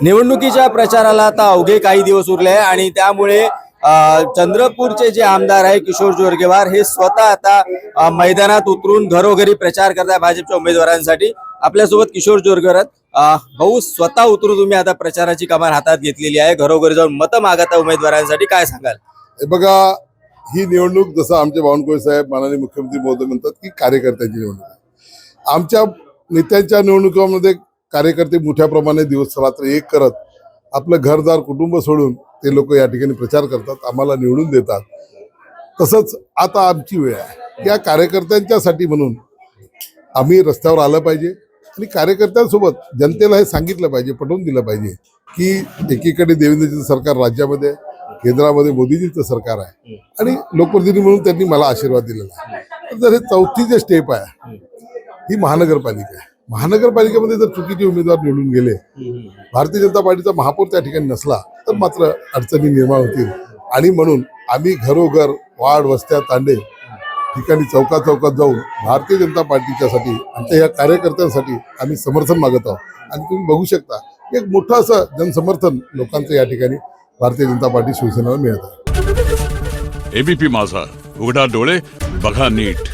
निवडणुकीच्या प्रचाराला आता अवघे काही दिवस उरले आहे आणि त्यामुळे चंद्रपूरचे जे आमदार आहे किशोर जोरगेवार हे स्वतः आता मैदानात उतरून घरोघरी प्रचार करताय भाजपच्या उमेदवारांसाठी। आपल्यासोबत किशोर जोरगेवार आहेत। भाऊ, स्वतः उतरून तुम्ही आता प्रचाराची कमान हातात घेतलेली आहे, घरोघरी जाऊन मतं मागता उमेदवारांसाठी, काय सांगाल? बघा, ही निवडणूक जसं आमचे बावनकुळे साहेब माननीय मुख्यमंत्री महोदय म्हणतात की कार्यकर्त्यांची निवडणूक आहे। आमच्या नेत्यांच्या निवडणुकीमध्ये कार्यकर्ते मोठ्या प्रमाणे दिवस रात्र एक करत आपलं घरदार कुटुंब सोडून ते लोक या ठिकाणी प्रचार करतात, आम्हाला निवडून देतात। तसंच आता आमची वेळ आहे, या कार्यकर्त्यांच्यासाठी म्हणून आम्ही रस्त्यावर आलं पाहिजे आणि कार्यकर्त्यांसोबत जनतेला हे सांगितलं पाहिजे, पटवून दिलं पाहिजे की एकीकडे देवेंद्रजींचं सरकार राज्यामध्ये, केंद्रामध्ये मोदीजींचं सरकार आहे आणि लोकप्रतिनिधी म्हणून त्यांनी मला आशीर्वाद दिलेला आहे। तर हे चौथी जे स्टेप आहे ही महानगरपालिका आहे। महानगरपालिकेमध्ये जर चुकीचे उमेदवार निवडून गेले, भारतीय जनता पार्टीचा महापौर त्या ठिकाणी नसला तर मात्र अडचणी निर्माण होतील आणि म्हणून आम्ही घरोघर, वाड, वस्त्या, तांडे ठिकाणी चौकात जाऊन भारतीय जनता पार्टीच्यासाठी, आमच्या या कार्यकर्त्यांसाठी आम्ही समर्थन मागत आहोत। आणि तुम्ही बघू शकता एक मोठं असं जनसमर्थन लोकांचं या ठिकाणी भारतीय जनता पार्टी शिवसेनेला मिळत आहे। एबीपी माझा, उघडा डोळे बघा नीट।